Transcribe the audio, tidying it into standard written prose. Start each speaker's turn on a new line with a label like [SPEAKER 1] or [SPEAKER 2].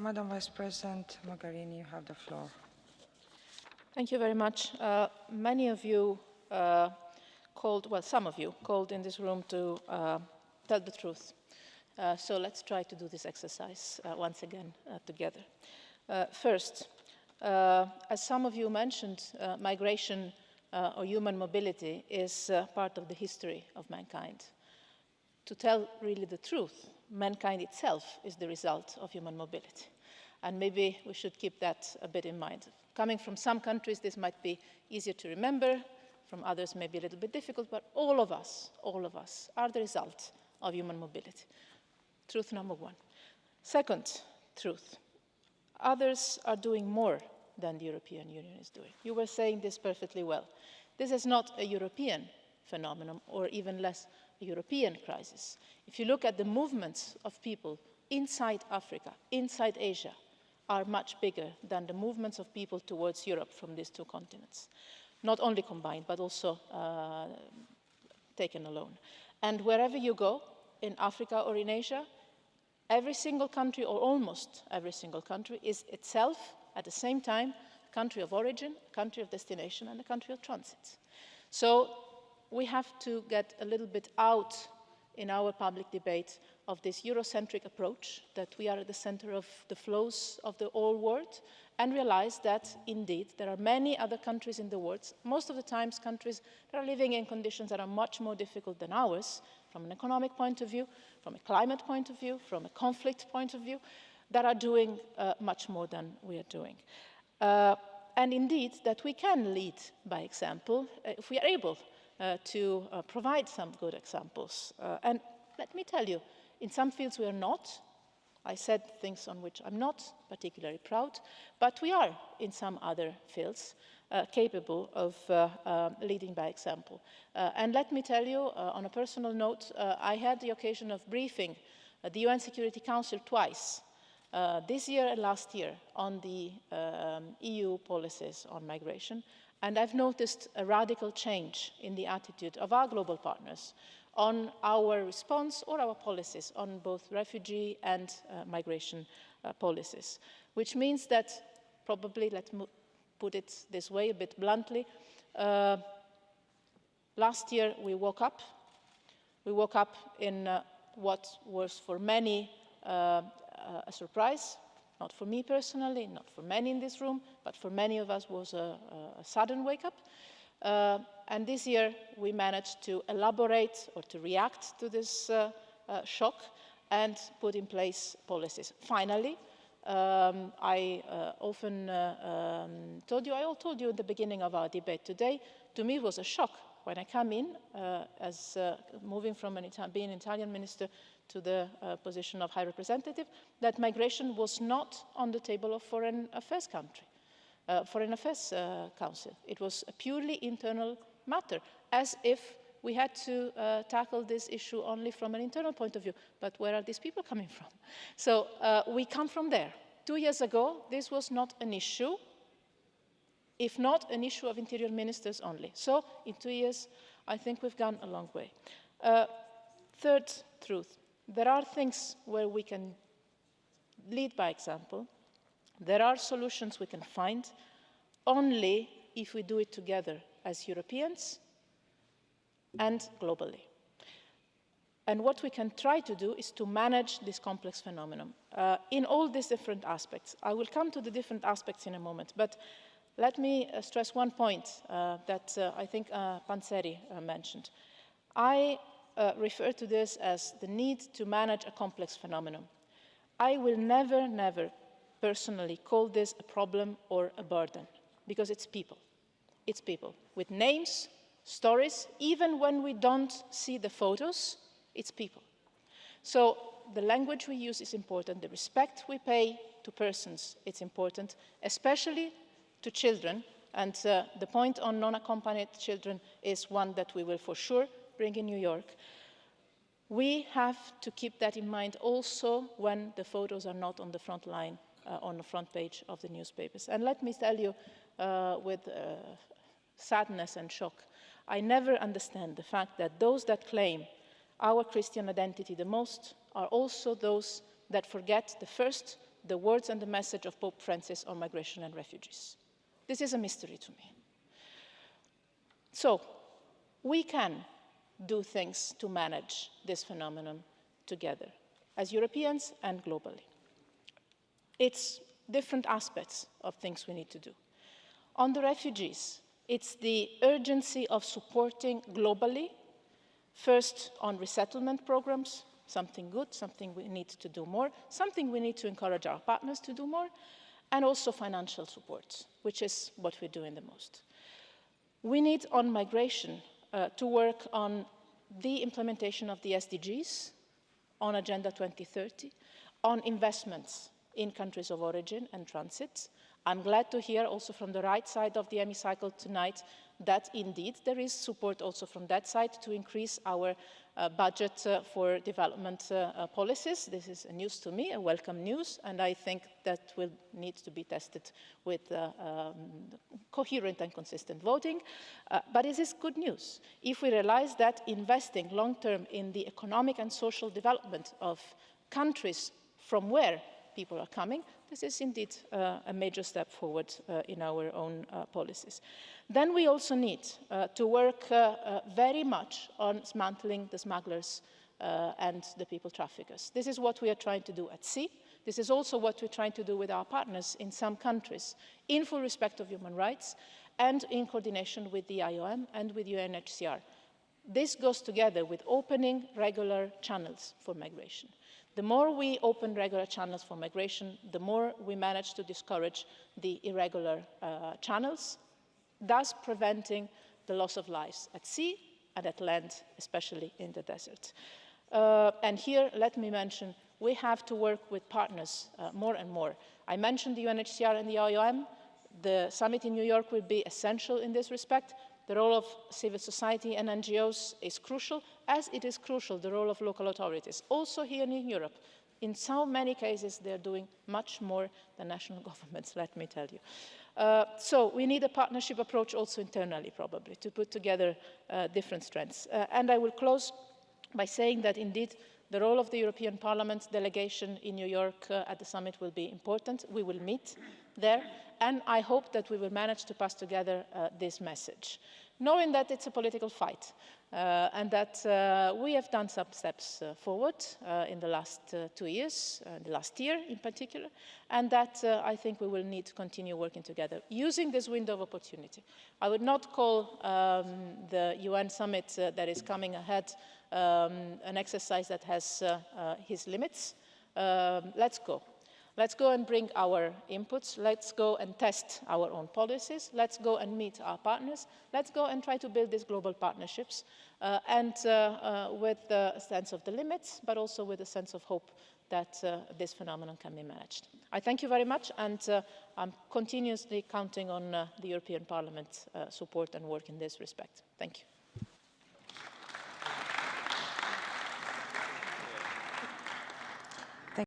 [SPEAKER 1] Madam Vice President Mogherini, you have the floor.
[SPEAKER 2] Thank you very much. Many of you some of you called in this room to tell the truth. So let's try to do this exercise once again together. First, as some of you mentioned, migration or human mobility is part of the history of mankind. To tell really the truth, mankind itself is the result of human mobility. And maybe we should keep that a bit in mind. Coming from some countries, this might be easier to remember. From others, maybe a little bit difficult, but all of us are the result of human mobility. Truth number one. Second truth, others are doing more than the European Union is doing. You were saying this perfectly well. This is not a European phenomenon, or even less a European crisis. If you look at the movements of people inside Africa, inside Asia, are much bigger than the movements of people towards Europe from these two continents. Not only combined, but also taken alone. And wherever you go, in Africa or in Asia, every single country, or almost every single country, is itself, at the same time, a country of origin, a country of destination, and a country of transit. So we have to get a little bit out in our public debate of this Eurocentric approach, that we are at the center of the flows of the whole world, and realize that, indeed, there are many other countries in the world, most of the times countries that are living in conditions that are much more difficult than ours, from an economic point of view, from a climate point of view, from a conflict point of view, that are doing much more than we are doing. And indeed, that we can lead by example if we are able to provide some good examples. And let me tell you, in some fields we are not. I said things on which I'm not particularly proud, but we are, in some other fields, capable of leading by example. And let me tell you, on a personal note, I had the occasion of briefing the UN Security Council twice, this year and last year, on the EU policies on migration, and I've noticed a radical change in the attitude of our global partners on our response or our policies on both refugee and migration policies, which means that probably, let's put it this way a bit bluntly, last year we woke up in what was for many a surprise, not for me personally, not for many in this room, but for many of us was a sudden wake up. And this year we managed to elaborate or to react to this shock and put in place policies. Finally, I told you at the beginning of our debate today, to me it was a shock when I come in as moving from being an Italian minister to the position of High Representative, that migration was not on the table of Foreign Affairs Council. It was a purely internal matter, as if we had to tackle this issue only from an internal point of view. But where are these people coming from? So we come from there. 2 years ago, this was not an issue, if not an issue of interior ministers only. So in 2 years, I think we've gone a long way. Third truth, there are things where we can lead by example. There are solutions we can find only if we do it together as Europeans and globally. And what we can try to do is to manage this complex phenomenon in all these different aspects. I will come to the different aspects in a moment, but let me stress one point that I think Panzeri mentioned. I refer to this as the need to manage a complex phenomenon. I will never, never personally call this a problem or a burden, because it's people. It's people with names, stories. Even when we don't see the photos, it's people. So the language we use is important. The respect we pay to persons, it's important, especially to children. And the point on non-accompanied children is one that we will for sure bring in New York. We have to keep that in mind also when the photos are not on the front line, on the front page of the newspapers. And let me tell you with sadness and shock, I never understand the fact that those that claim our Christian identity the most are also those that forget the first the words and the message of Pope Francis on migration and refugees. This is a mystery to me. So, we can do things to manage this phenomenon together, as Europeans and globally. It's different aspects of things we need to do. On the refugees, it's the urgency of supporting globally, first on resettlement programs, something good, something we need to do more, something we need to encourage our partners to do more, and also financial support, which is what we're doing the most. We need, on migration, to work on the implementation of the SDGs, on Agenda 2030, on investments in countries of origin and transit. I'm glad to hear also from the right side of the hemicycle tonight that indeed there is support also from that side to increase our budget for development policies. This is news to me, a welcome news, and I think that will need to be tested with coherent and consistent voting. But it is good news if we realize that investing long-term in the economic and social development of countries from where people are coming, this is indeed a major step forward in our own policies. Then we also need to work very much on dismantling the smugglers and the people traffickers. This is what we are trying to do at sea. This is also what we're trying to do with our partners in some countries, in full respect of human rights and in coordination with the IOM and with UNHCR. This goes together with opening regular channels for migration. The more we open regular channels for migration, the more we manage to discourage the irregular channels, thus preventing the loss of lives at sea and at land, especially in the desert. And here, let me mention, we have to work with partners more and more. I mentioned the UNHCR and the IOM. The summit in New York will be essential in this respect. The role of civil society and NGOs is crucial, as it is crucial the role of local authorities. Also here in Europe, in so many cases, they're doing much more than national governments, let me tell you. So we need a partnership approach also internally, probably, to put together different strengths. And I will close by saying that indeed the role of the European Parliament delegation in New York at the summit will be important. We will meet there, and I hope that we will manage to pass together this message, knowing that it's a political fight and that we have done some steps forward in the last 2 years, the last year in particular, and that I think we will need to continue working together, using this window of opportunity. I would not call the UN summit that is coming ahead an exercise that has its limits. Let's go. Let's go and bring our inputs. Let's go and test our own policies. Let's go and meet our partners. Let's go and try to build these global partnerships and with a sense of the limits, but also with a sense of hope that this phenomenon can be managed. I thank you very much, and I'm continuously counting on the European Parliament's support and work in this respect. Thank you.